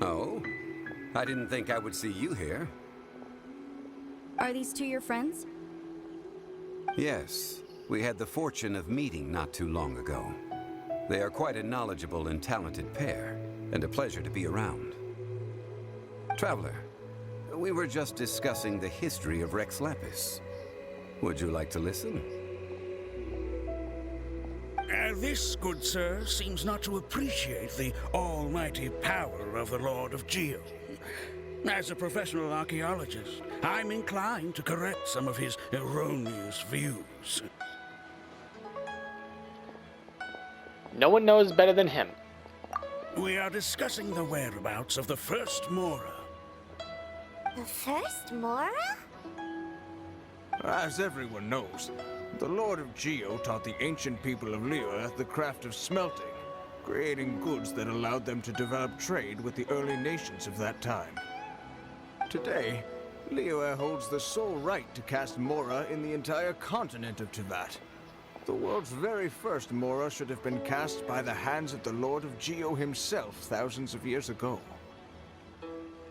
Oh? I didn't think I would see you here. Are these two your friends? Yes. We had the fortune of meeting not too long ago. They are quite a knowledgeable and talented pair, and a pleasure to be around. Traveler, we were just discussing the history of Rex Lapis. Would you like to listen? This, good sir, seems not to appreciate the almighty power of the Lord of Geo. As a professional archaeologist, I'm inclined to correct some of his erroneous views. No one knows better than him. We are discussing the whereabouts of the first Mora. The first Mora? As everyone knows, the Lord of Geo taught the ancient people of Liyue the craft of smelting, creating goods that allowed them to develop trade with the early nations of that time. Today, Liyue holds the sole right to cast Mora in the entire continent of Teyvat. The world's very first Mora should have been cast by the hands of the Lord of Geo himself thousands of years ago.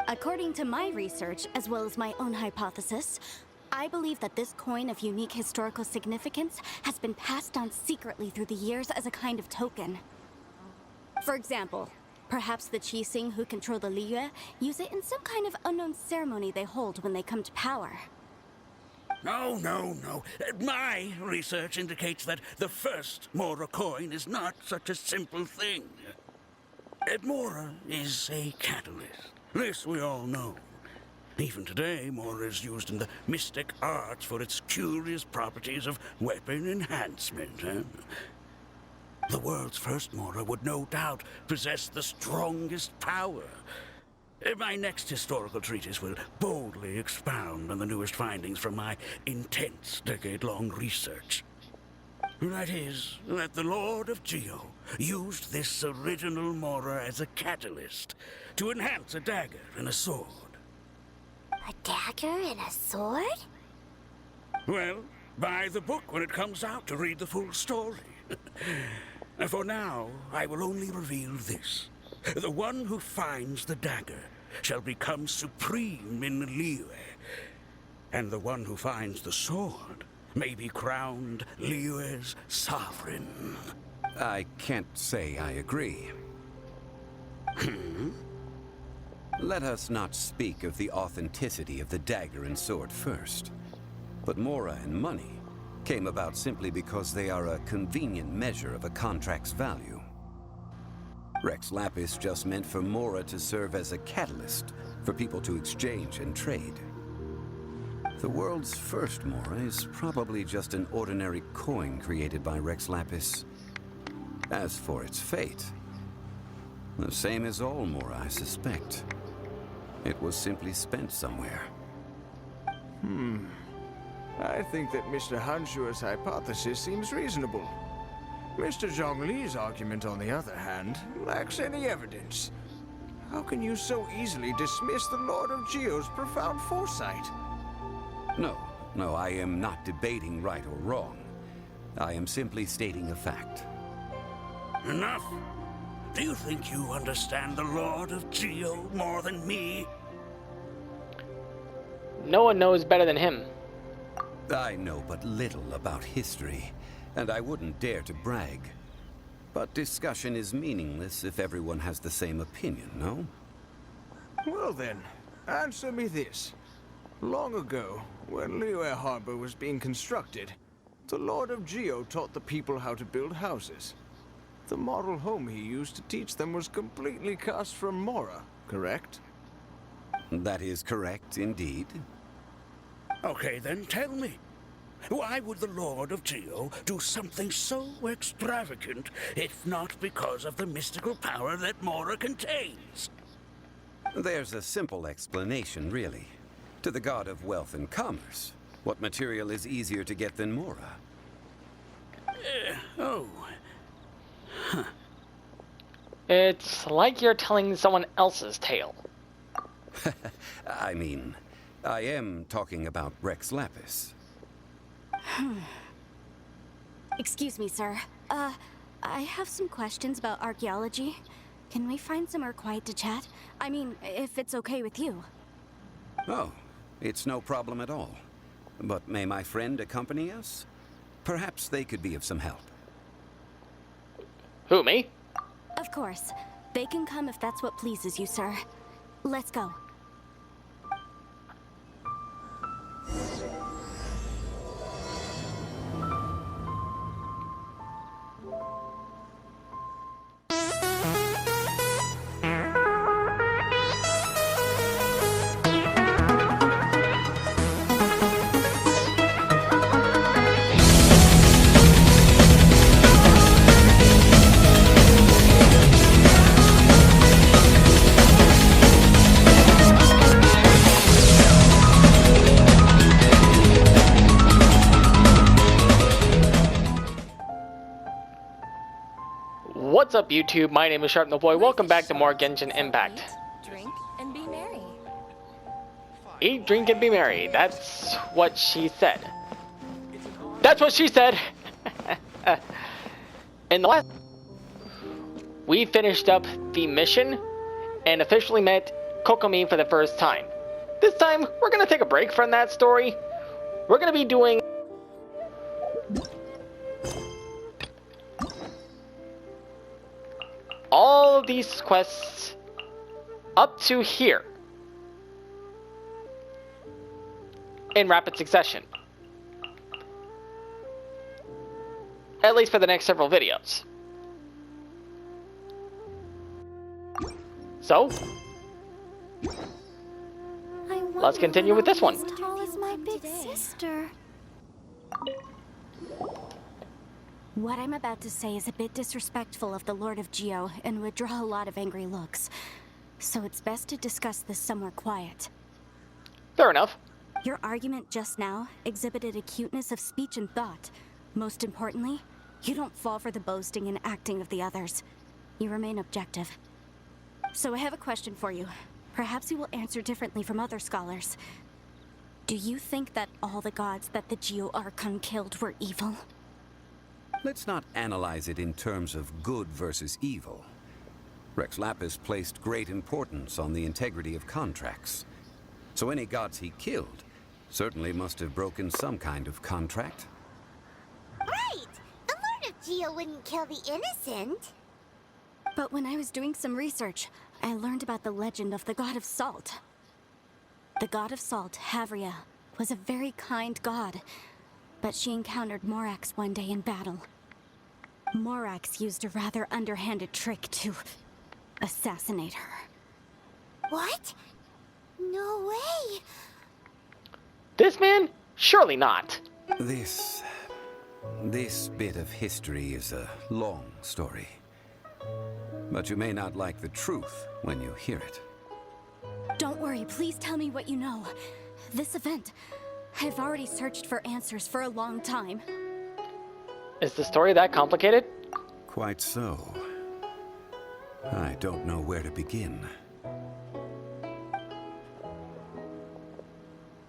According to my research, as well as my own hypothesis, I believe that this coin of unique historical significance has been passed on secretly through the years as a kind of token. For example, perhaps the Qixing who control the Liyue use it in some kind of unknown ceremony they hold when they come to power. No. My research indicates that the first Mora coin is not such a simple thing. Mora is a catalyst. This we all know. Even today, Mora is used in the mystic arts for its curious properties of weapon enhancement. The world's first Mora would no doubt possess the strongest power. My next historical treatise will boldly expound on the newest findings from my intense decade-long research. That is, that the Lord of Geo used this original Mora as a catalyst to enhance a dagger and a sword. A dagger and a sword? Well, buy the book when it comes out to read the full story. For now, I will only reveal this. The one who finds the dagger shall become supreme in Liyue, and the one who finds the sword may be crowned Liyue's sovereign. I can't say I agree. Let us not speak of the authenticity of the dagger and sword first. But Mora and money came about simply because they are a convenient measure of a contract's value. Rex Lapis just meant for Mora to serve as a catalyst for people to exchange and trade. The world's first Mora is probably just an ordinary coin created by Rex Lapis. As for its fate, the same as all Mora, I suspect. It was simply spent somewhere. I think that Mr. Hanshua's hypothesis seems reasonable. Mr. Zhongli's argument, on the other hand, lacks any evidence. How can you so easily dismiss the Lord of Geo's profound foresight? No, I am not debating right or wrong. I am simply stating a fact. Enough. Do you think you understand the Lord of Geo more than me? No one knows better than him. I know but little about history, and I wouldn't dare to brag. But discussion is meaningless if everyone has the same opinion, no? Well then, answer me this. Long ago, when Liyue Harbor was being constructed, the Lord of Geo taught the people how to build houses. The model home he used to teach them was completely cast from Mora, correct? That is correct, indeed. Okay, then tell me. Why would the Lord of Geo do something so extravagant, if not because of the mystical power that Mora contains? There's a simple explanation, really. To the god of wealth and commerce, what material is easier to get than Mora? Oh. Huh. It's like you're telling someone else's tale. I mean, I am talking about Rex Lapis. Excuse me, sir. I have some questions about archaeology. Can we find somewhere quiet to chat? I mean, if it's okay with you. Oh, it's no problem at all. But may my friend accompany us? Perhaps they could be of some help. Who, me? Of course. They can come if that's what pleases you, sir. Let's go. What's up, YouTube? My name is Sharp No Boy. Welcome back to more Genshin Impact. Drink and be merry. Eat, drink, and be merry. That's what she said. That's what she said! In the last... we finished up the mission and officially met Kokomi for the first time. This time, we're gonna take a break from that story. We're gonna be doing... all of these quests up to here in rapid succession, at least for the next several videos. So let's continue with this one. As tall as my big sister. What I'm about to say is a bit disrespectful of the Lord of Geo and would draw a lot of angry looks. So it's best to discuss this somewhere quiet. Fair enough. Your argument just now exhibited acuteness of speech and thought. Most importantly, you don't fall for the boasting and acting of the others. You remain objective. So I have a question for you. Perhaps you will answer differently from other scholars. Do you think that all the gods that the Geo Archon killed were evil? Let's not analyze it in terms of good versus evil. Rex Lapis placed great importance on the integrity of contracts. So any gods he killed certainly must have broken some kind of contract. Right! The Lord of Geo wouldn't kill the innocent. But when I was doing some research, I learned about the legend of the god of salt. The god of salt, Havria, was a very kind god, but she encountered Morax one day in battle. Morax used a rather underhanded trick to assassinate her. What? No way! This man? Surely not. This bit of history is a long story. But you may not like the truth when you hear it. Don't worry, please tell me what you know. This event, I've already searched for answers for a long time. Is the story that complicated? Quite so. I don't know where to begin.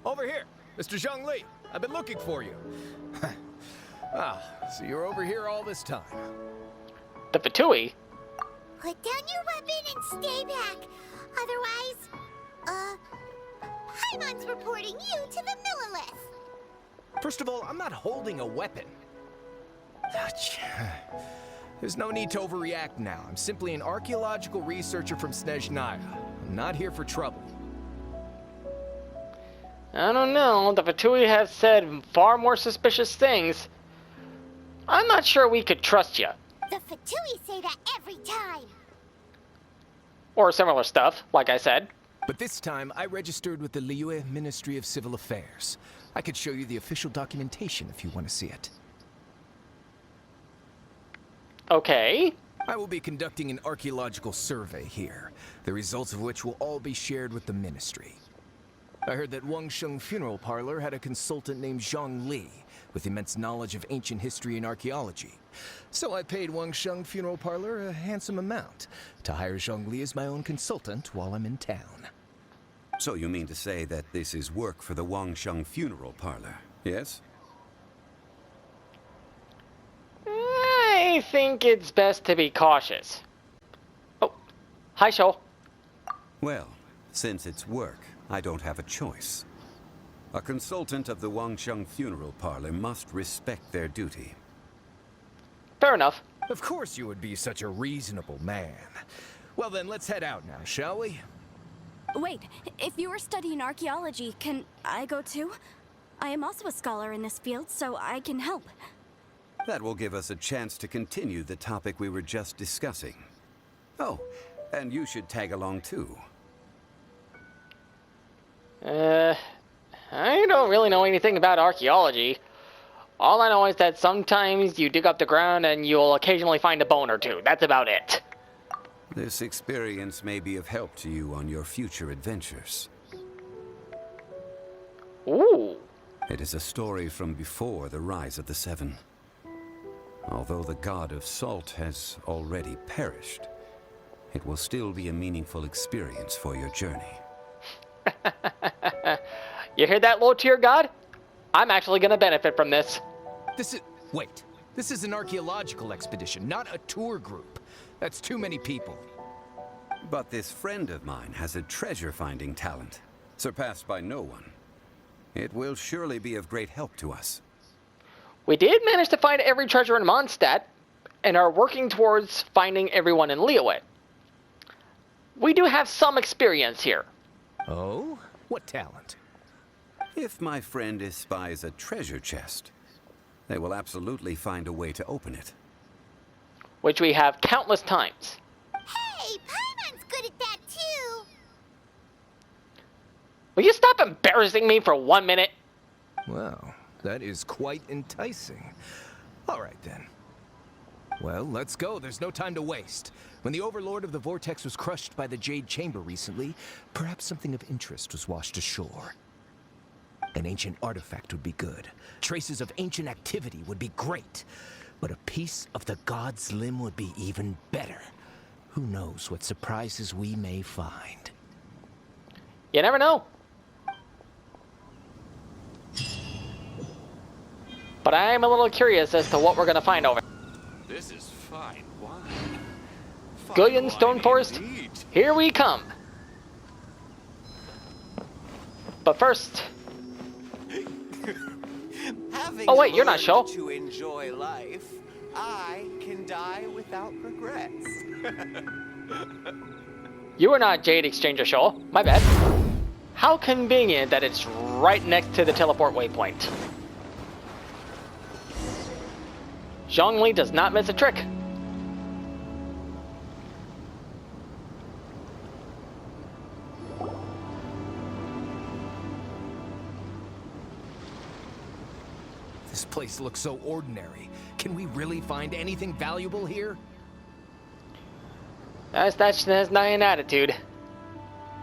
Over here, Mr. Zhongli. I've been looking for you. So you're over here all this time. The Fatui? Put down your weapon and stay back. Otherwise, Paimon's reporting you to the Millilith. First of all, I'm not holding a weapon. There's no need to overreact now. I'm simply an archaeological researcher from Snezhnaya. I'm not here for trouble. I don't know. The Fatui have said far more suspicious things. I'm not sure we could trust you. The Fatui say that every time. Or similar stuff, like I said. But this time, I registered with the Liyue Ministry of Civil Affairs. I could show you the official documentation if you want to see it. Okay. I will be conducting an archaeological survey here, the results of which will all be shared with the ministry. I heard that Wangsheng Funeral Parlor had a consultant named Zhang Li, with immense knowledge of ancient history and archaeology. So I paid Wangsheng Funeral Parlor a handsome amount to hire Zhang Li as my own consultant while I'm in town. So you mean to say that this is work for the Wangsheng Funeral Parlor, yes? I think it's best to be cautious. Oh, Hi, Show. Well, since it's work, I don't have a choice. A consultant of the Wangsheng funeral parlor must respect their duty. Fair enough. Of course you would be such a reasonable man. Well then, let's head out now, shall we? Wait, if you are studying archaeology, can I go too? I am also a scholar in this field, so I can help. That will give us a chance to continue the topic we were just discussing. Oh, and you should tag along too. I don't really know anything about archaeology. All I know is that sometimes you dig up the ground and you'll occasionally find a bone or two. That's about it. This experience may be of help to you on your future adventures. Ooh. It is a story from before the rise of the Seven. Although the god of salt has already perished, it will still be a meaningful experience for your journey. You hear that, low-tier god? I'm actually gonna benefit from this. Wait. This is an archaeological expedition, not a tour group. That's too many people. But this friend of mine has a treasure-finding talent, surpassed by no one. It will surely be of great help to us. We did manage to find every treasure in Mondstadt, and are working towards finding everyone in Liyue. We do have some experience here. Oh? What talent? If my friend espies a treasure chest, they will absolutely find a way to open it. Which we have countless times. Hey, Paimon's good at that too. Will you stop embarrassing me for 1 minute? Well, that is quite enticing. All right, then. Well, let's go. There's no time to waste. When the Overlord of the Vortex was crushed by the Jade Chamber recently, perhaps something of interest was washed ashore. An ancient artifact would be good. Traces of ancient activity would be great. But a piece of the god's limb would be even better. Who knows what surprises we may find. You never know. But I'm a little curious as to what we're gonna find over. This is fine wine. Gullion Stone Forest, Indeed. here we come. But first... Having Oh wait, you're not learned Sho. to enjoy life, I can die without regrets. You are not Jade Exchanger Shoal. My bad. How convenient that it's right next to the teleport waypoint. Zhongli does not miss a trick. This place looks so ordinary. Can we really find anything valuable here? That's not an attitude.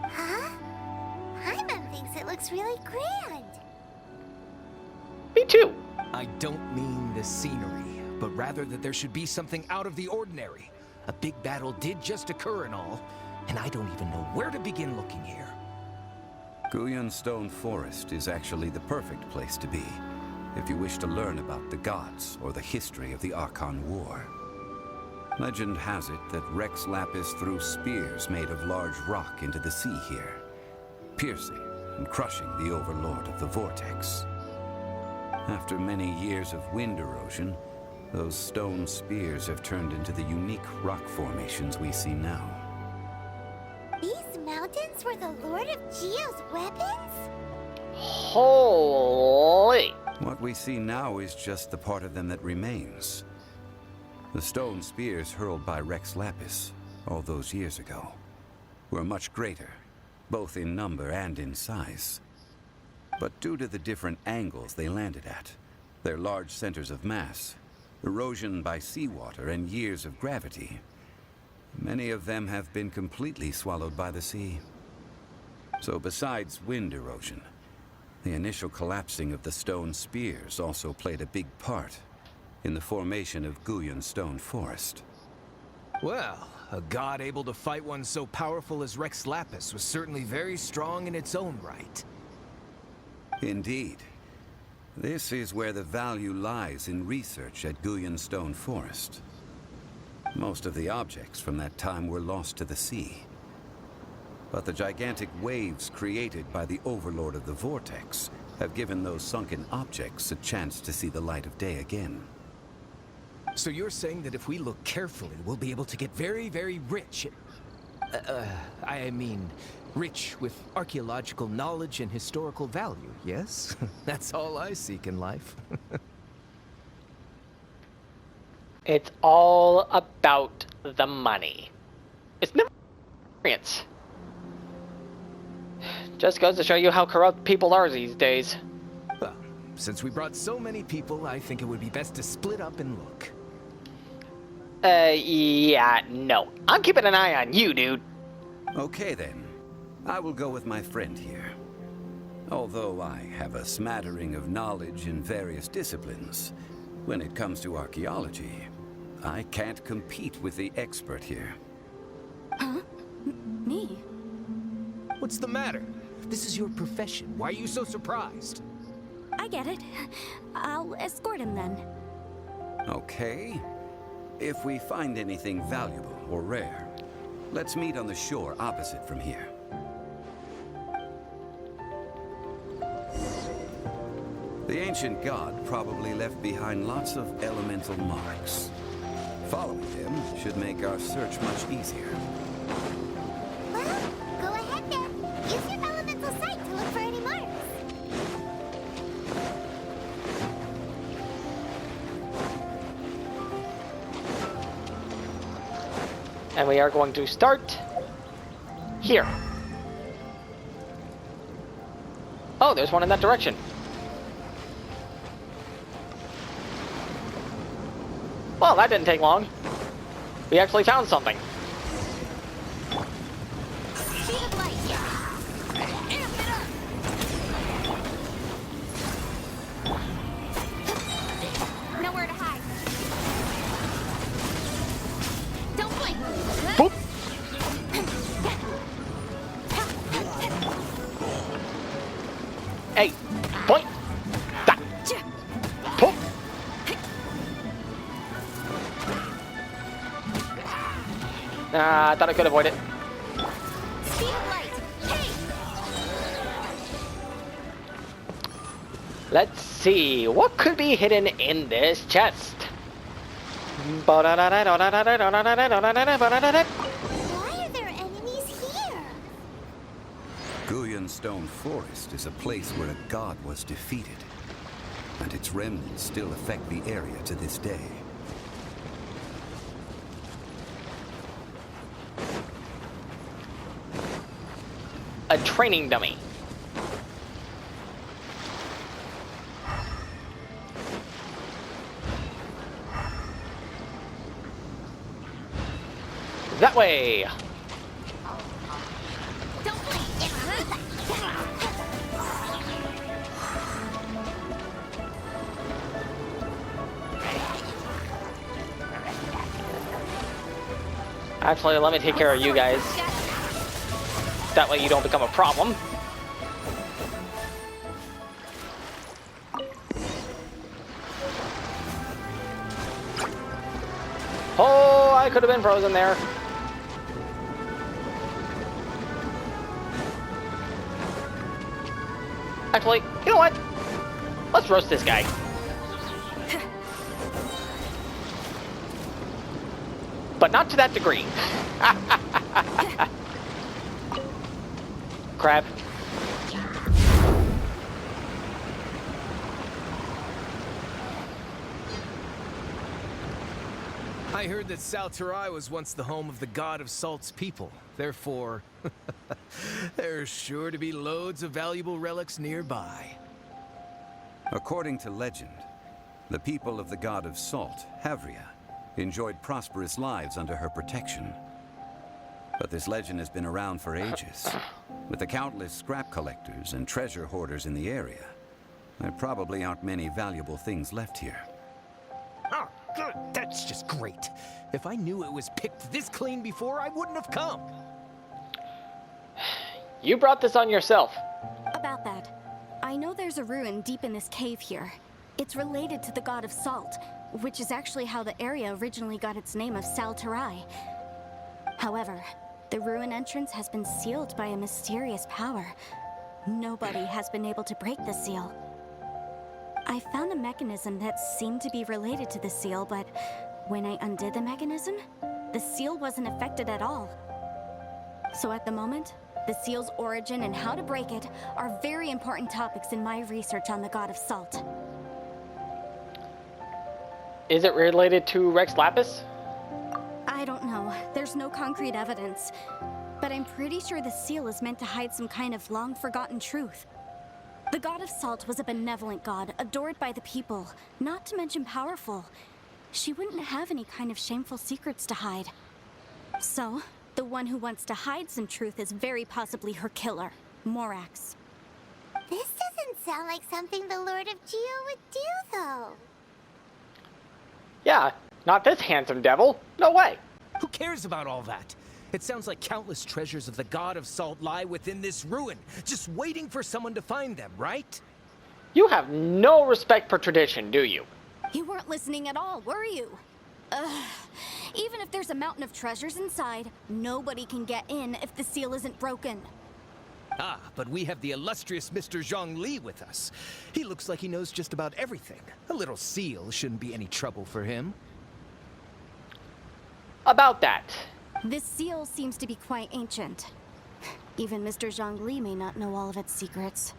Huh? Paimon thinks it looks really grand. Me too. I don't mean the scenery, but rather that there should be something out of the ordinary. A big battle did just occur and all, and I don't even know where to begin looking here. Gullion Stone Forest is actually the perfect place to be, if you wish to learn about the gods or the history of the Archon War. Legend has it that Rex Lapis threw spears made of large rock into the sea here, piercing and crushing the Overlord of the Vortex. After many years of wind erosion, those stone spears have turned into the unique rock formations we see now. These mountains were the Lord of Geo's weapons? Holy. What we see now is just the part of them that remains. The stone spears hurled by Rex Lapis all those years ago were much greater, both in number and in size. But due to the different angles they landed at, their large centers of mass, erosion by seawater, and years of gravity, many of them have been completely swallowed by the sea. So besides wind erosion, the initial collapsing of the stone spears also played a big part in the formation of Gullion Stone Forest. Well, a god able to fight one so powerful as Rex Lapis was certainly very strong in its own right. Indeed. This is where the value lies in research at Gullion Stone Forest. Most of the objects from that time were lost to the sea. But the gigantic waves created by the Overlord of the Vortex have given those sunken objects a chance to see the light of day again. So you're saying that if we look carefully, we'll be able to get very, very rich. I mean, rich with archaeological knowledge and historical value, yes? That's all I seek in life. It's all about the money. It's never experience. Just goes to show you how corrupt people are these days. Well, since we brought so many people, I think it would be best to split up and look. Yeah, no. I'm keeping an eye on you, dude. Okay then. I will go with my friend here. Although I have a smattering of knowledge in various disciplines, when it comes to archaeology, I can't compete with the expert here. Huh? Me? What's the matter? This is your profession. Why are you so surprised? I get it. I'll escort him then. Okay. If we find anything valuable or rare, let's meet on the shore opposite from here. The ancient god probably left behind lots of elemental marks. Following them should make our search much easier. Well, go ahead then. Use your elemental sight to look for any marks. And we are going to start here. Oh, there's one in that direction. Well, that didn't take long. We actually found something. Speed of light. Amp it up. Nowhere to hide. Don't blink. Boop. Hey, point. Da. Poop. I thought I could avoid it. Speed of light. Hey. Let's see, what could be hidden in this chest? Why are there enemies here? Guyan Stone Forest is a place where a god was defeated, and its remnants still affect the area to this day. A training dummy. That way. Don't blink. Actually, let me take care of you guys. That way you don't become a problem. Oh, I could have been frozen there. Actually, you know what? Let's roast this guy. But not to that degree. Crab. I heard that Salterai was once the home of the god of Salt's people. Therefore, there's sure to be loads of valuable relics nearby. According to legend, the people of the god of Salt, Havria, enjoyed prosperous lives under her protection. But this legend has been around for ages. With the countless scrap collectors and treasure hoarders in the area, there probably aren't many valuable things left here. Oh, good. That's just great. If I knew it was picked this clean before, I wouldn't have come. You brought this on yourself. About that, I know there's a ruin deep in this cave here. It's related to the god of Salt. which is actually how the area originally got its name of Saltarai. However, the ruin entrance has been sealed by a mysterious power. Nobody has been able to break the seal. I found a mechanism that seemed to be related to the seal, but when I undid the mechanism, the seal wasn't affected at all. So at the moment, the seal's origin and how to break it are very important topics in my research on the God of Salt. Is it related to Rex Lapis? I don't know. There's no concrete evidence. But I'm pretty sure the seal is meant to hide some kind of long-forgotten truth. The God of Salt was a benevolent god, adored by the people, not to mention powerful. She wouldn't have any kind of shameful secrets to hide. So, the one who wants to hide some truth is very possibly her killer, Morax. This doesn't sound like something the Lord of Geo would do, though. Yeah, not this handsome devil. No way. Who cares about all that? It sounds like countless treasures of the God of Salt lie within this ruin, just waiting for someone to find them, right? You have no respect for tradition, do you? You weren't listening at all, were you? Ugh. Even if there's a mountain of treasures inside, nobody can get in if the seal isn't broken. Ah, but we have the illustrious Mr. Zhongli with us. He looks like he knows just about everything. A little seal shouldn't be any trouble for him. About that. This seal seems to be quite ancient. Even Mr. Zhongli may not know all of its secrets.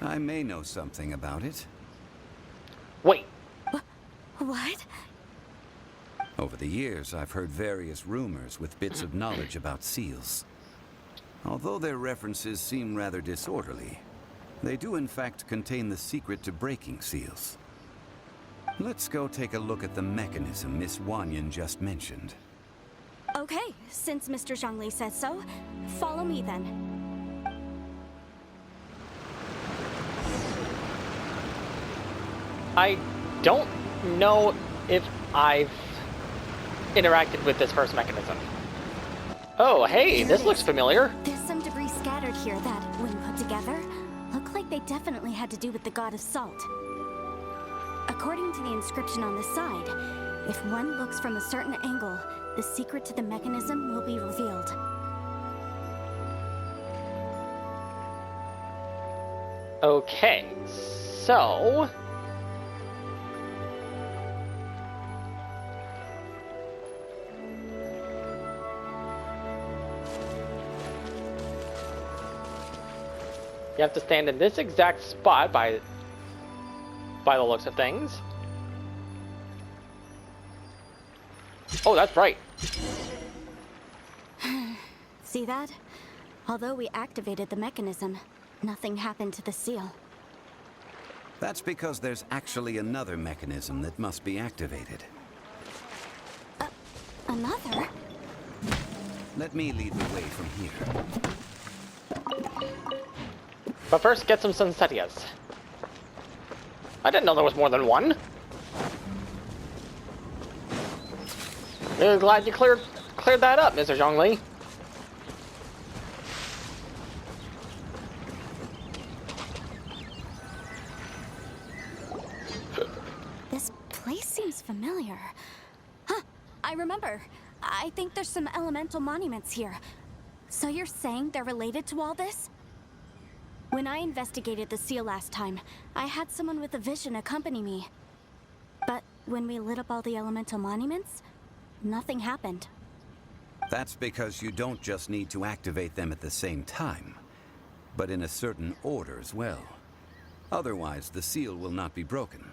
I may know something about it. Wait. What? Over the years, I've heard various rumors with bits of knowledge about seals. Although their references seem rather disorderly, they do in fact contain the secret to breaking seals. Let's go take a look at the mechanism Miss Wanyan just mentioned. Okay, since Mr. Zhongli says so, follow me then. I don't know if I've interacted with this first mechanism. Oh, hey, Here this it looks is. familiar. There's some debris scattered here that, when put together, look like they definitely had to do with the God of Salt. According to the inscription on the side, if one looks from a certain angle, the secret to the mechanism will be revealed. Okay, so... you have to stand in this exact spot by the looks of things. Oh, that's right. See that? Although we activated the mechanism, nothing happened to the seal. That's because there's actually another mechanism that must be activated. Another? Let me lead the way from here. But first, get some Sunsettias. I didn't know there was more than one. Really glad you cleared that up, Mr. Zhongli. This place seems familiar. Huh, I remember. I think there's some elemental monuments here. So you're saying they're related to all this? When I investigated the seal last time, I had someone with a vision accompany me. But when we lit up all the elemental monuments, nothing happened. That's because you don't just need to activate them at the same time, but in a certain order as well. Otherwise, the seal will not be broken.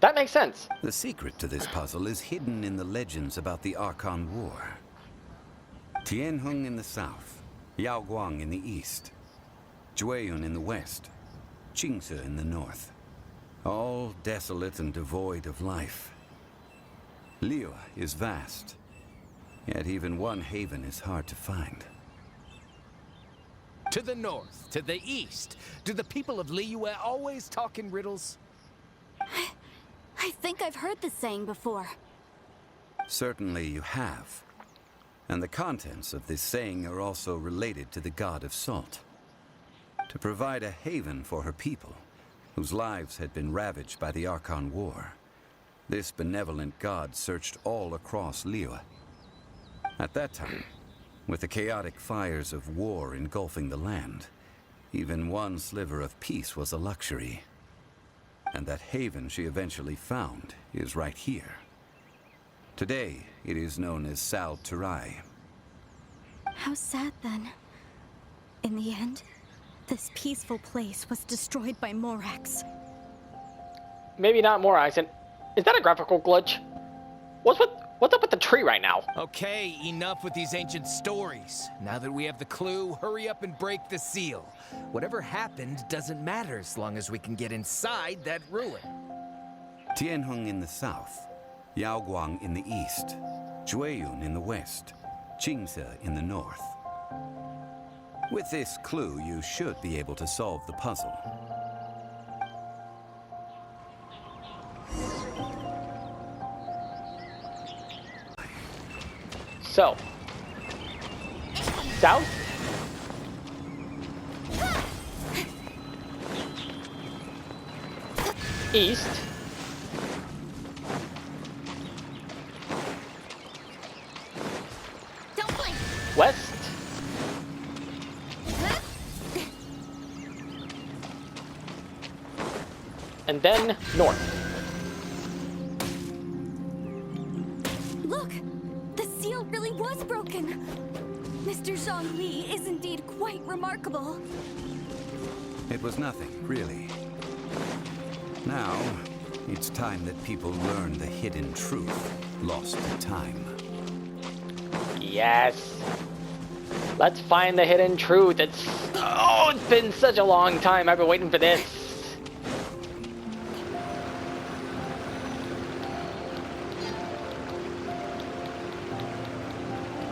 That makes sense. The secret to this puzzle is hidden in the legends about the Archon War. Tianheng in the south, Yaoguang in the east, Jueyun in the west, Qingce in the north. All desolate and devoid of life. Liyue is vast, yet even one haven is hard to find. To the north, to the east. Do the people of Liyue always talk in riddles? I think I've heard this saying before. Certainly you have. And the contents of this saying are also related to the God of Salt. To provide a haven for her people, whose lives had been ravaged by the Archon War, This benevolent god searched all across Liyue. At that time, with the chaotic fires of war engulfing the land, even one sliver of peace was a luxury. And that haven she eventually found is right here. Today, it is known as Sal Turai. How sad then. In the end, this peaceful place was destroyed by Morax. Maybe not more accent. Is that a graphical glitch? What's up with the tree right now? Okay, enough with these ancient stories. Now that we have the clue, hurry up and break the seal. Whatever happened doesn't matter as long as we can get inside that ruin. Tianheng in the south, Yaoguang in the east, Jueyun in the west, Qingse in the north. With this clue, you should be able to solve the puzzle. So, south, east, Don't blink. west, and then north. Look! The seal really was broken! Mr. Zhongli is indeed quite remarkable. It was nothing, really. Now, it's time that people learn the hidden truth lost to time. Yes. Let's find the hidden truth. It's been such a long time. I've been waiting for this.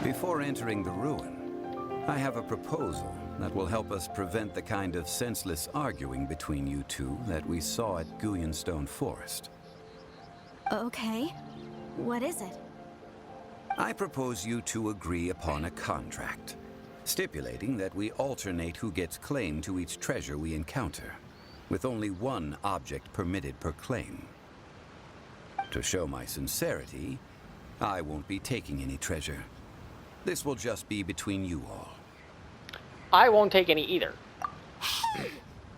Before entering the ruin, I have a proposal that will help us prevent the kind of senseless arguing between you two that we saw at Guyenstone Forest. Okay. What is it? I propose you two agree upon a contract, stipulating that we alternate who gets claim to each treasure we encounter, with only one object permitted per claim. To show my sincerity, I won't be taking any treasure. This will just be between you all. I won't take any either. Hey!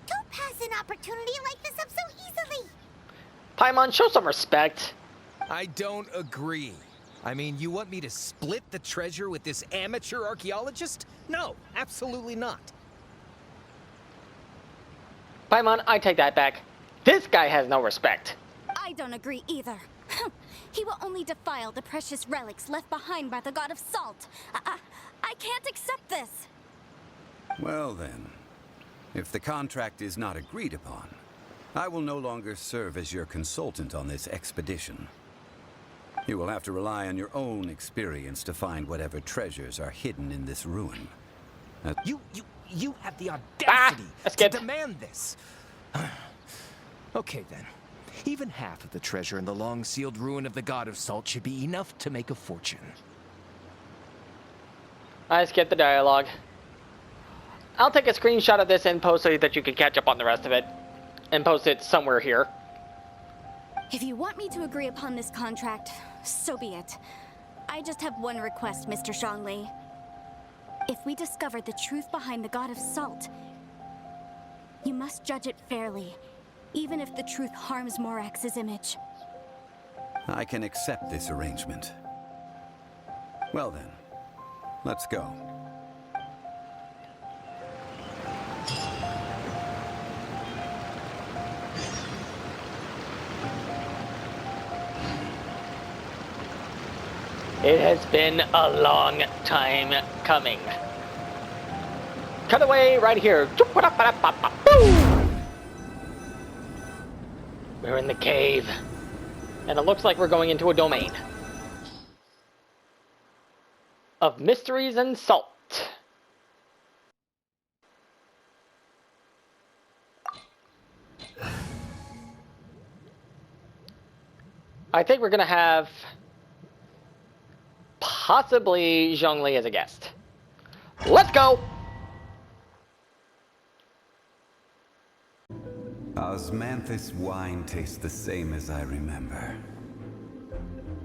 Don't pass an opportunity like this up so easily! Paimon, show some respect. I don't agree. I mean, you want me to split the treasure with this amateur archaeologist? No, absolutely not. Paimon, I take that back. This guy has no respect. I don't agree either. He will only defile the precious relics left behind by the god of salt. I can't accept this. Well then, if the contract is not agreed upon, I will no longer serve as your consultant on this expedition. You will have to rely on your own experience to find whatever treasures are hidden in this ruin. You have the audacity to skip. demand this. Okay then. Even half of the treasure in the long-sealed ruin of the God of Salt should be enough to make a fortune. I skipped the dialogue. I'll take a screenshot of this and post so that you can catch up on the rest of it. And post it somewhere here. If you want me to agree upon this contract, so be it. I just have one request, Mr. Zhongli. If we discover the truth behind the God of Salt, you must judge it fairly, even if the truth harms Morax's image. I can accept this arrangement. Well then, let's go. It has been a long time coming. Cut away right here. We're in the cave. And it looks like we're going into a domain of mysteries and salt. I think we're gonna have possibly Zhongli as a guest. Let's go! Osmanthus wine tastes the same as I remember.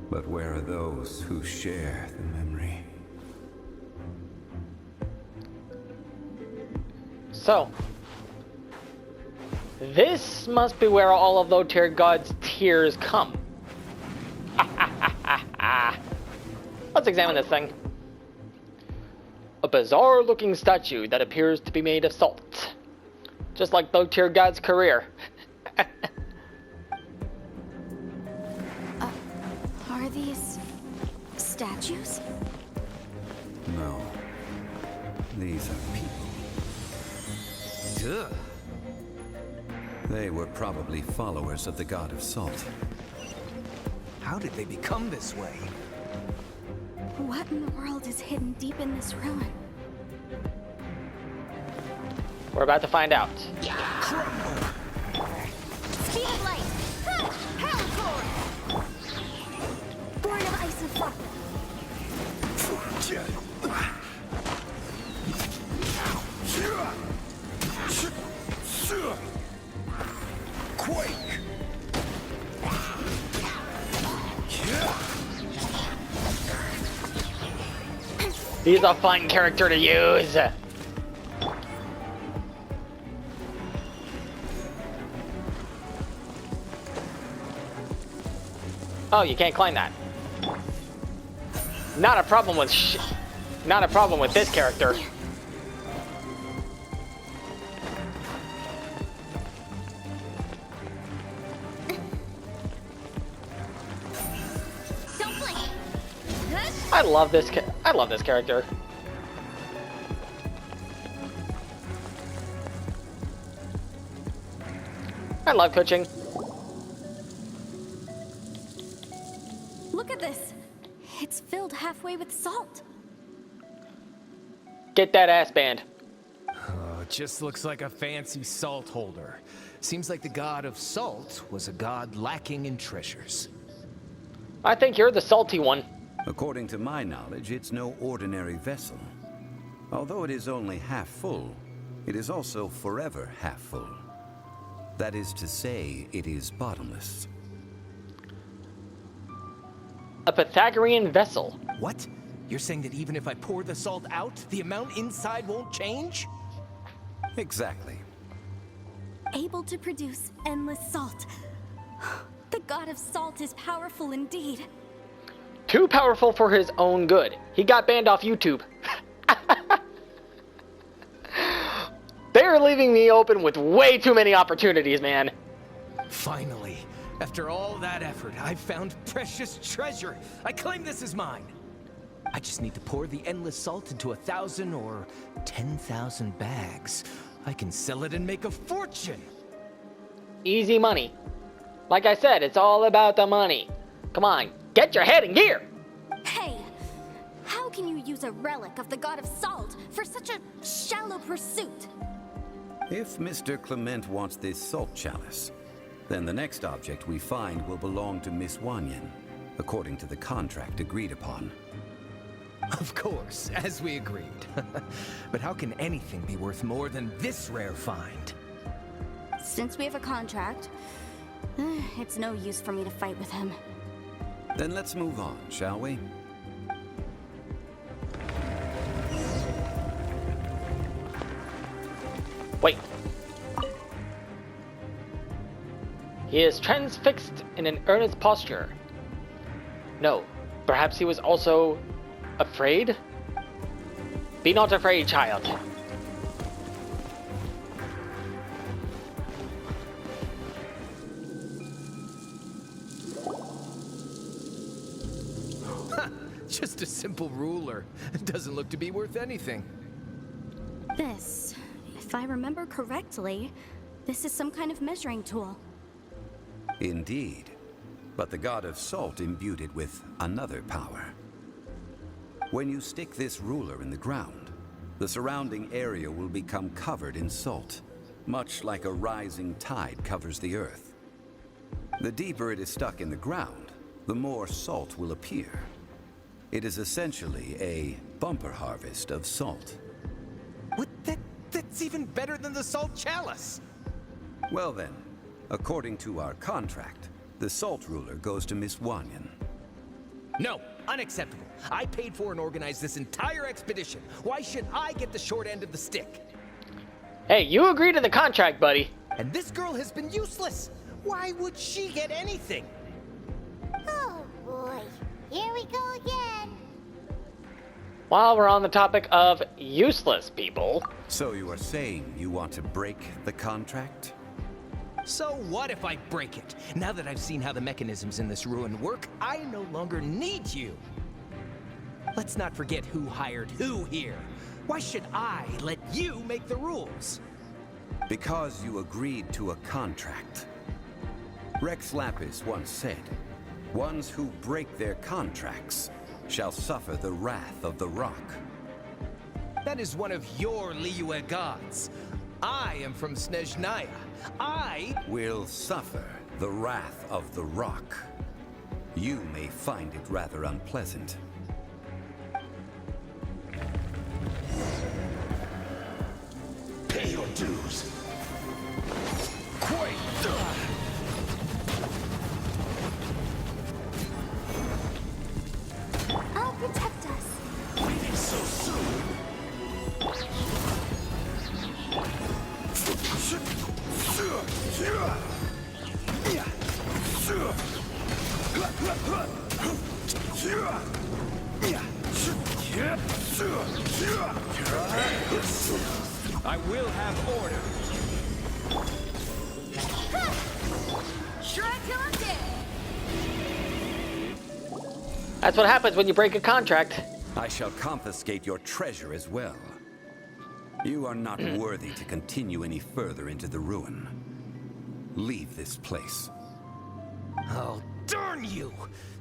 But where are those who share the memory? So, this must be where all of Lothar God's tears come. Let's examine this thing. A bizarre-looking statue that appears to be made of salt. Just like Lothar God's career. Are these statues? No. These are people. Ugh. They were probably followers of the god of salt. How did they become this way? What in the world is hidden deep in this ruin? We're about to find out. Speed of light. Hellcore. Born of ice and fire. Quake! He's a fun character to use. Oh, you can't climb that. Not a problem with not a problem with this character. Don't blink. I love this character. I love coaching. Look at this. It's filled halfway with salt. Get that ass band. Oh, it just looks like a fancy salt holder. Seems like the god of salt was a god lacking in treasures. I think you're the salty one. According to my knowledge, it's no ordinary vessel. Although it is only half full, it is also forever half full. That is to say, it is bottomless. A Pythagorean vessel. What? You're saying that even if I pour the salt out, the amount inside won't change? Exactly. Able to produce endless salt. The god of salt is powerful indeed. Too powerful for his own good. He got banned off YouTube. They're leaving me open with way too many opportunities, man. Finally, after all that effort, I've found precious treasure. I claim this as mine. I just need to pour the endless salt into 1,000 or 10,000 bags. I can sell it and make a fortune. Easy money. Like I said, it's all about the money. Come on, get your head in gear. Hey, how can you use a relic of the god of salt for such a shallow pursuit? If Mr. Clement wants this salt chalice, then the next object we find will belong to Miss Wanyan, according to the contract agreed upon. Of course, as we agreed. But how can anything be worth more than this rare find? Since we have a contract, it's no use for me to fight with him. Then let's move on, shall we? Wait. He is transfixed in an earnest posture. No, perhaps he was also afraid? Be not afraid, child. Just a simple ruler. It doesn't look to be worth anything. This, if I remember correctly, this is some kind of measuring tool. Indeed. But the god of salt imbued it with another power. When you stick this ruler in the ground, the surrounding area will become covered in salt, much like a rising tide covers the earth. The deeper it is stuck in the ground, the more salt will appear. It is essentially a bumper harvest of salt. What? That's even better than the salt chalice! Well then, according to our contract, the salt ruler goes to Miss Wanyan. No, unacceptable. I paid for and organized this entire expedition. Why should I get the short end of the stick? Hey, you agreed to the contract, buddy. And this girl has been useless. Why would she get anything? Oh boy, here we go again. While we're on the topic of useless people, So you are saying you want to break the contract? So what if I break it? Now that I've seen how the mechanisms in this ruin work, I no longer need you. Let's not forget who hired who here. Why should I let you make the rules? Because you agreed to a contract. Rex Lapis once said, "Ones who break their contracts shall suffer the wrath of the rock." That is one of your Liyue gods. I am from Snezhnaya. I Will suffer the wrath of the rock. You may find it rather unpleasant. Pay your dues. I'll protect us. Leaving so soon. I will have order. Shrug till I'm dead. that's what happens when you break a contract. I shall confiscate your treasure as well. You are not worthy to continue any further into the ruin. Leave this place. Oh, darn you!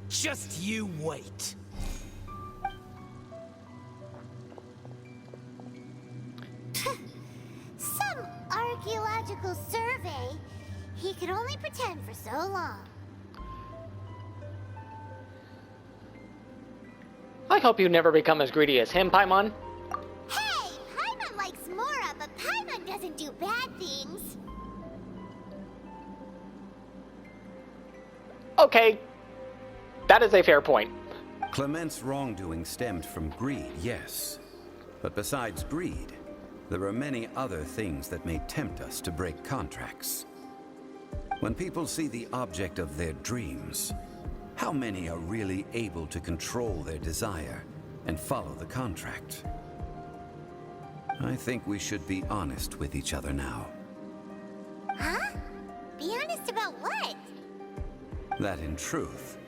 Just you wait. Some archaeological survey. He could only pretend for so long. I hope you never become as greedy as him, Paimon. Hey, Paimon likes Mora, but Paimon doesn't do bad things. Okay, that is a fair point. Clement's wrongdoing stemmed from greed, yes. But besides greed, there are many other things that may tempt us to break contracts. When people see the object of their dreams, how many are really able to control their desire and follow the contract? I think we should be honest with each other now. Huh? Be honest about what? That in truth,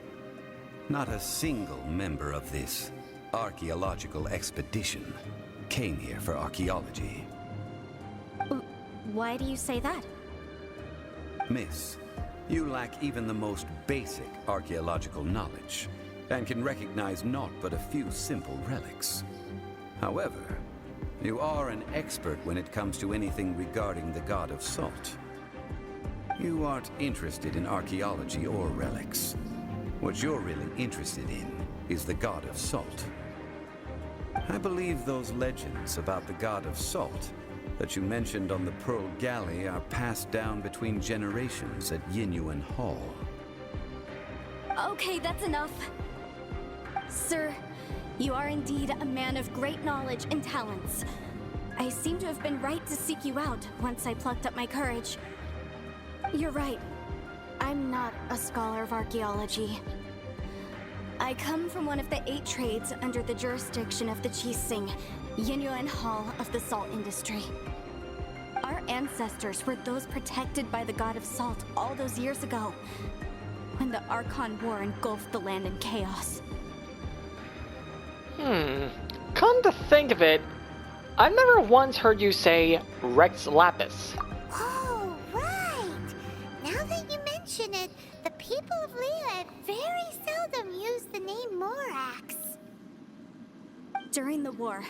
not a single member of this archaeological expedition came here for archaeology. Why do you say that? Miss, you lack even the most basic archaeological knowledge, and can recognize naught but a few simple relics. However, you are an expert when it comes to anything regarding the god of salt. You aren't interested in archaeology or relics. What you're really interested in is the god of salt. I believe those legends about the god of salt that you mentioned on the Pearl Galley are passed down between generations at Yinyuan Hall. Okay, that's enough. Sir, you are indeed a man of great knowledge and talents. I seem to have been right to seek you out once I plucked up my courage. You're right. I'm not a scholar of archaeology. I come from one of the 8 trades under the jurisdiction of the Chising, Yinyuan Hall of the salt industry. Our ancestors were those protected by the god of salt all those years ago, when the Archon War engulfed the land in chaos. Come to think of it, I've never once heard you say Rex Lapis. Oh, right. Now that you mention it, the people of Leah very seldom use the name Morax. During the war,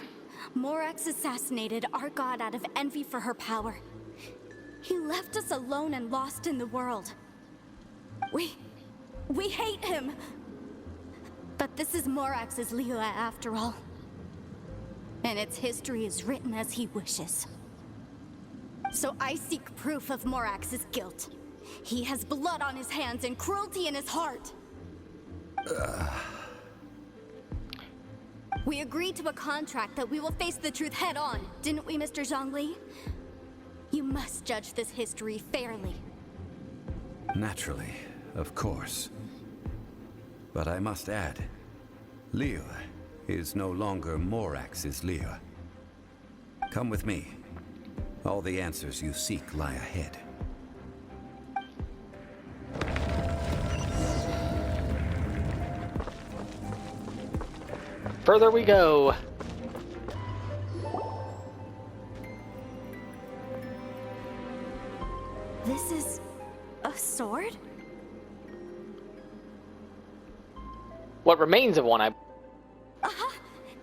Morax assassinated our god out of envy for her power. He left us alone and lost in the world. We hate him! But this is Morax's Liyue after all. And its history is written as he wishes. So I seek proof of Morax's guilt. He has blood on his hands and cruelty in his heart. We agreed to a contract that we will face the truth head on, didn't we, Mr. Zhongli? You must judge this history fairly. Naturally, of course. But I must add, Liyue is no longer Morax's Liyue. Come with me. All the answers you seek lie ahead. Further we go. This is a sword? What remains of one, Aha!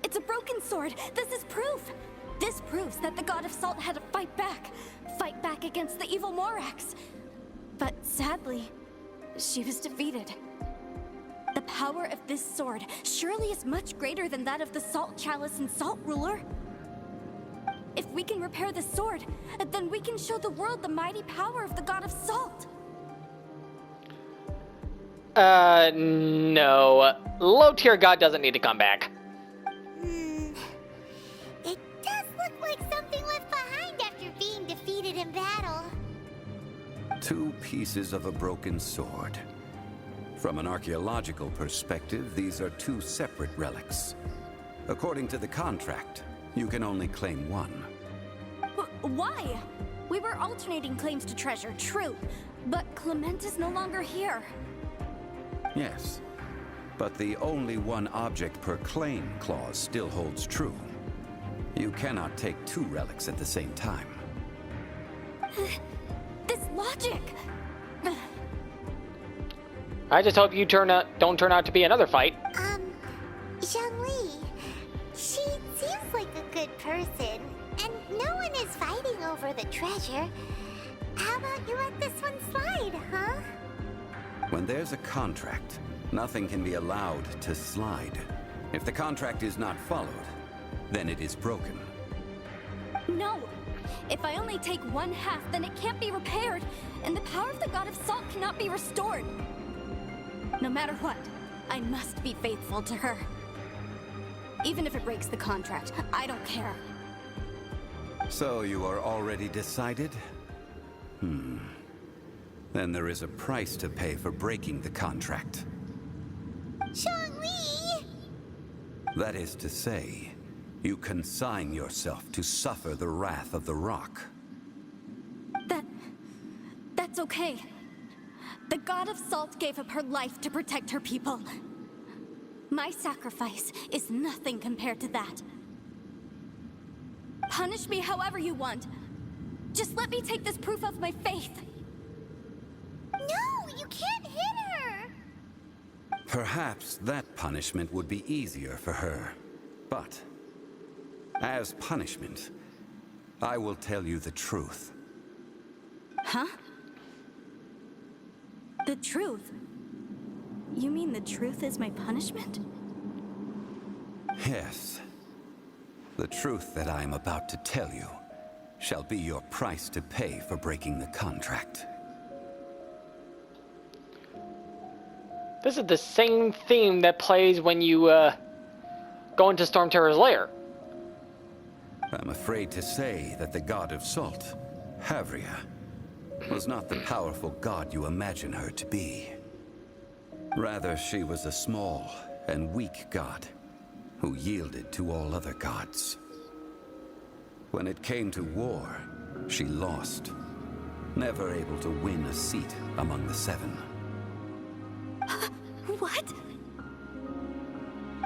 It's a broken sword! This is proof! This proves that the God of Salt had to fight back. Fight back against the evil Morax. But sadly, she was defeated. The power of this sword surely is much greater than that of the Salt Chalice and Salt Ruler. If we can repair the sword, then we can show the world the mighty power of the God of Salt. No. Low-tier god doesn't need to come back. It does look like something left behind after being defeated in battle. 2 pieces of a broken sword. From an archaeological perspective, these are 2 separate relics. According to the contract, you can only claim one. Why? We were alternating claims to treasure, true. But Clement is no longer here. Yes, but the only one object per claim clause still holds true. You cannot take 2 relics at the same time. This logic! I just hope you don't turn out to be another fight. Zhongli, she seems like a good person, and no one is fighting over the treasure. How about you let this one slide, huh? When there's a contract, nothing can be allowed to slide. If the contract is not followed, then it is broken. No! If I only take 1/2, then it can't be repaired, and the power of the God of Salt cannot be restored. No matter what, I must be faithful to her. Even if it breaks the contract, I don't care. So you are already decided? Then there is a price to pay for breaking the contract. Zhongli! That is to say, you consign yourself to suffer the wrath of the rock. That's okay. The God of Salt gave up her life to protect her people. My sacrifice is nothing compared to that. Punish me however you want. Just let me take this proof of my faith. No, you can't hit her! Perhaps that punishment would be easier for her. But, as punishment, I will tell you the truth. Huh? The truth? You mean the truth is my punishment? Yes. The truth that I am about to tell you shall be your price to pay for breaking the contract. This is the same theme that plays when you go into Storm Terror's lair. I'm afraid to say that the God of Salt, Havria, was not the powerful god you imagine her to be. Rather, she was a small and weak god who yielded to all other gods. When it came to war, she lost, never able to win a seat among the 7. What?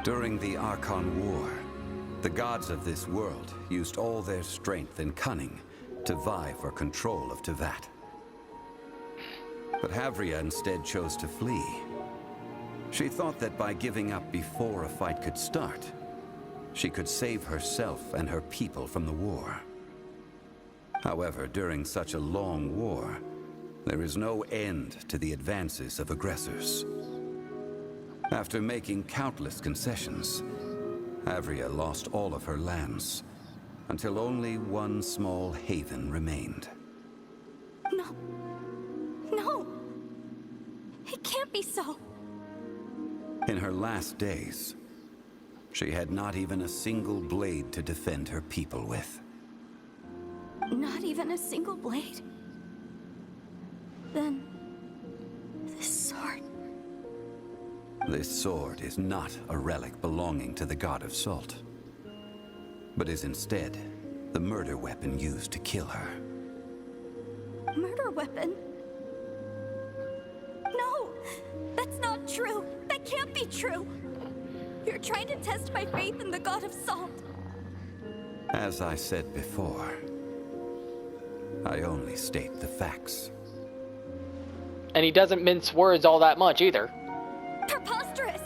During the Archon War, the gods of this world used all their strength and cunning to vie for control of Teyvat. But Havria instead chose to flee. She thought that by giving up before a fight could start, she could save herself and her people from the war. However, during such a long war, there is no end to the advances of aggressors. After making countless concessions, Havria lost all of her lands, until only one small haven remained. No. No. It can't be so. In her last days, She had not even a single blade to defend her people with. Not even a single blade? Then... this sword... This sword is not a relic belonging to the god of salt, but is instead the murder weapon used to kill her. Murder weapon? No! That's not true! That can't be true! You're trying to test my faith in the god of salt! As I said before, I only state the facts. And he doesn't mince words all that much either. Preposterous!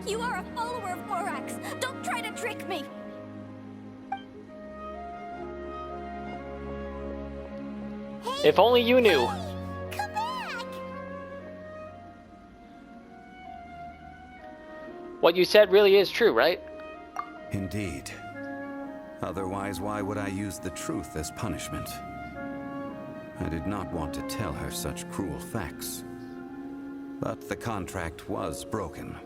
You are a follower of Morax! Don't try to trick me! If only you knew. Come back! What you said really is true, right? Indeed. Otherwise, why would I use the truth as punishment? I did not want to tell her such cruel facts. But the contract was broken.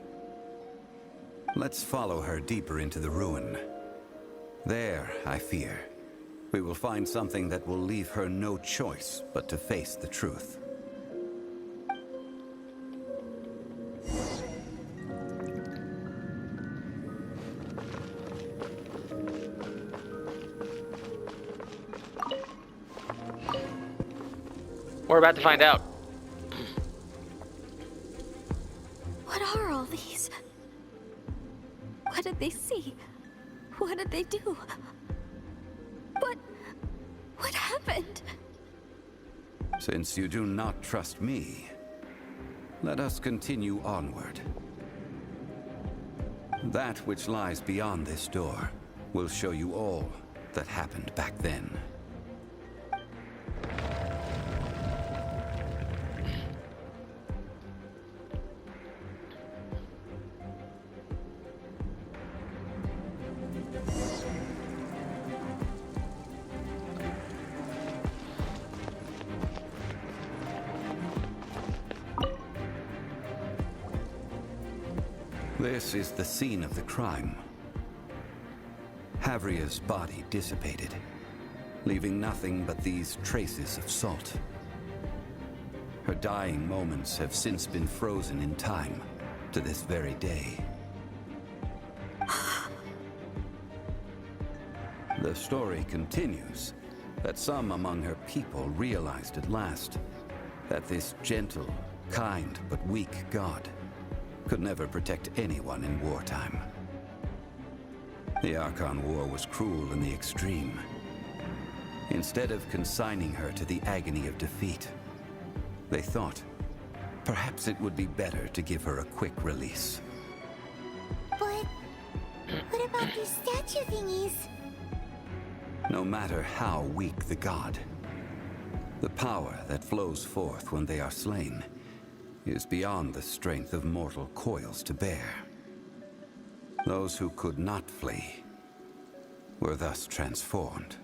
Let's follow her deeper into the ruin. There, I fear, we will find something that will leave her no choice but to face the truth. We're about to find out. What are all these? What did they see? What did they do? What happened? Since you do not trust me, let us continue onward. That which lies beyond this door will show you all that happened back then. This is the scene of the crime. Havria's body dissipated, leaving nothing but these traces of salt. Her dying moments have since been frozen in time to this very day. The story continues that some among her people realized at last that this gentle, kind, but weak god could never protect anyone in wartime. The Archon War was cruel in the extreme. Instead of consigning her to the agony of defeat, they thought perhaps it would be better to give her a quick release. But what about these statue thingies? No matter how weak the god, the power that flows forth when they are slain is beyond the strength of mortal coils to bear. Those who could not flee were thus transformed.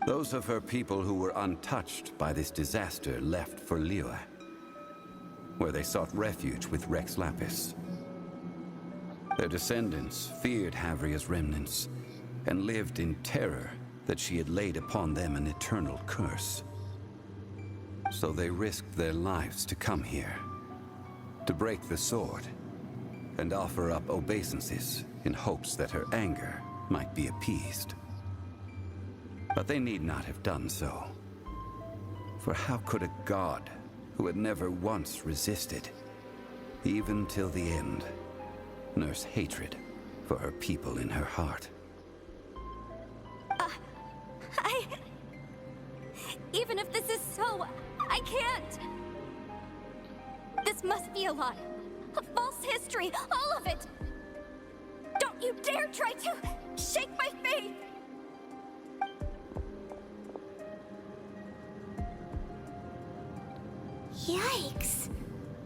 Those of her people who were untouched by this disaster left for Liyue, where they sought refuge with Rex Lapis. Their descendants feared Havria's remnants and lived in terror that she had laid upon them an eternal curse. So they risked their lives to come here, to break the sword, and offer up obeisances in hopes that her anger might be appeased. But they need not have done so. For how could a god who had never once resisted, even till the end, nurse hatred for her people in her heart? Even if this is so, I can't! This must be a lie. A false history, all of it! Don't you dare try to shake my faith! Yikes.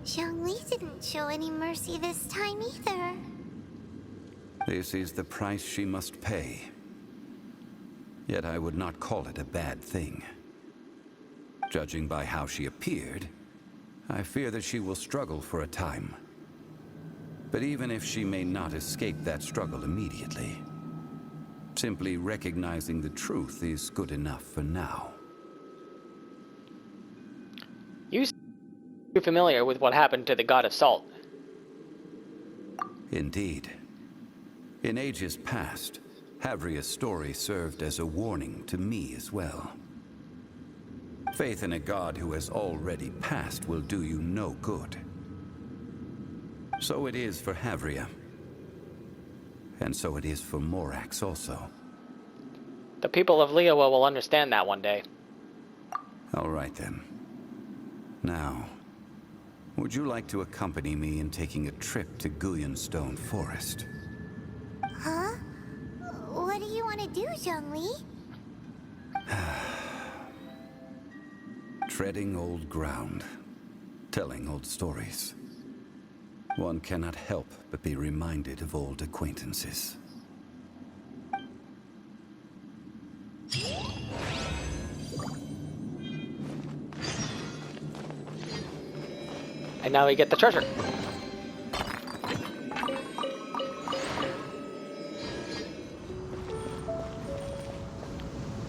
Zhongli didn't show any mercy this time either. This is the price she must pay. Yet I would not call it a bad thing. Judging by how she appeared, I fear that she will struggle for a time. But even if she may not escape that struggle immediately, simply recognizing the truth is good enough for now. You seem familiar with what happened to the god of salt. Indeed. In ages past, Havria's story served as a warning to me as well. Faith in a god who has already passed will do you no good. So it is for Havria. And so it is for Morax also. The people of Liyue will understand that one day. All right then. Now, would you like to accompany me in taking a trip to Gullion Forest? Huh? What do you want to do, Zhongli? Treading old ground, telling old stories. One cannot help but be reminded of old acquaintances. And now we get the treasure.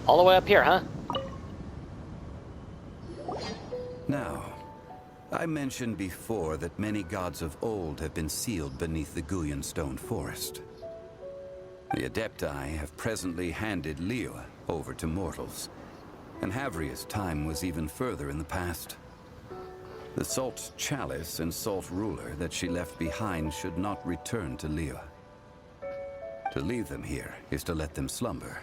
All the way up here, huh? Now, I mentioned before that many gods of old have been sealed beneath the Gullion Forest. The Adepti have presently handed Liyue over to mortals, and Havria's time was even further in the past. The Salt Chalice and Salt Ruler that she left behind should not return to Liyue. To leave them here is to let them slumber.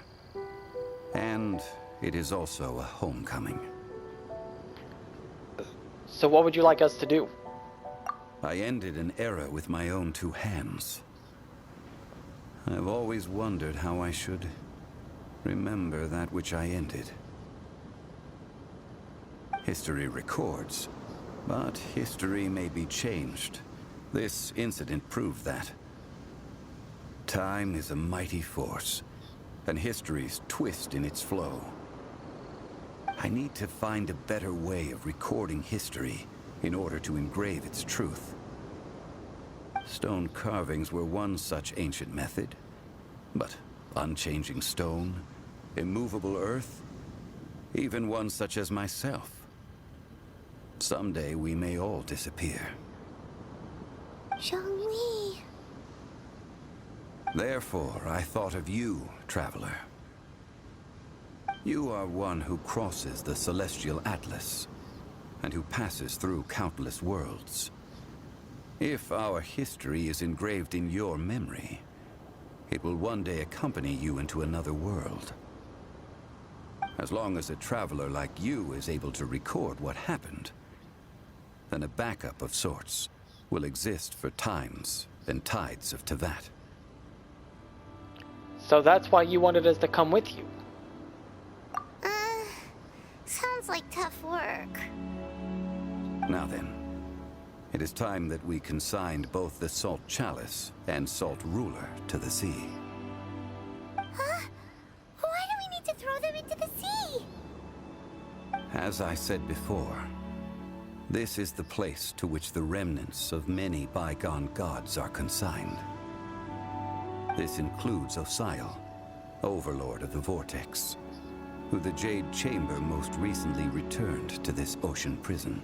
And it is also a homecoming. So what would you like us to do? I ended an era with my own two hands. I've always wondered how I should remember that which I ended. History records, but history may be changed. This incident proved that. Time is a mighty force, and history's twist in its flow. I need to find a better way of recording history in order to engrave its truth. Stone carvings were one such ancient method, but unchanging stone, immovable earth, even one such as myself. Someday we may all disappear. Zhongli. Therefore, I thought of you, traveler. You are one who crosses the celestial atlas, and who passes through countless worlds. If our history is engraved in your memory, it will one day accompany you into another world. As long as a traveler like you is able to record what happened, then a backup of sorts will exist for times and tides of Teyvat. So that's why you wanted us to come with you. Sounds like tough work. Now then, it is time that we consigned both the Salt Chalice and Salt Ruler to the sea. Huh? Why do we need to throw them into the sea? As I said before, this is the place to which the remnants of many bygone gods are consigned. This includes Osial, Overlord of the Vortex, who the Jade Chamber most recently returned to this ocean prison.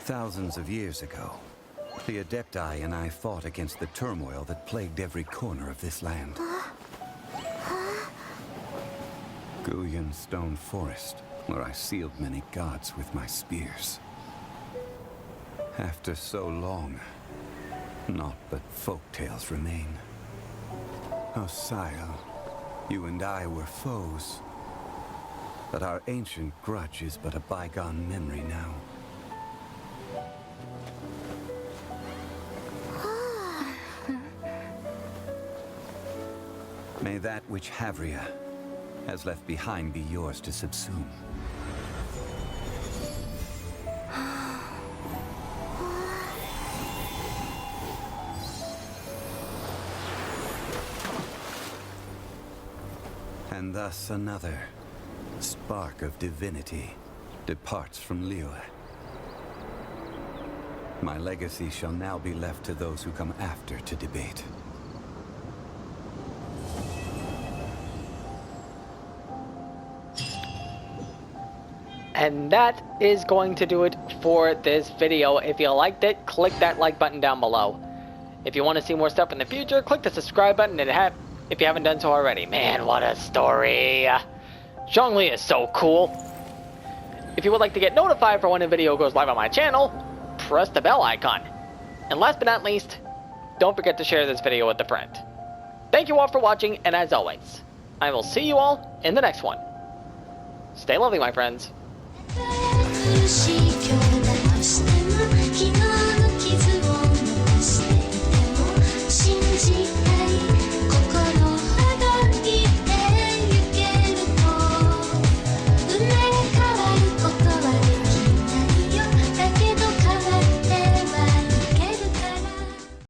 Thousands of years ago, the Adepti and I fought against the turmoil that plagued every corner of this land. Gullion Forest, where I sealed many gods with my spears. After so long, naught but folk tales remain. Osial, you and I were foes, but our ancient grudge is but a bygone memory now. May that which Havria has left behind be yours to subsume. And thus another spark of divinity departs from Liyue. My legacy shall now be left to those who come after to debate. And that is going to do it for this video. If you liked it, click that like button down below. If you want to see more stuff in the future, click the subscribe button if you haven't done so already. Man, what a story. Zhongli is so cool. If you would like to get notified for when a video goes live on my channel, press the bell icon. And last but not least, don't forget to share this video with a friend. Thank you all for watching, and as always, I will see you all in the next one. Stay lovely, my friends. し今日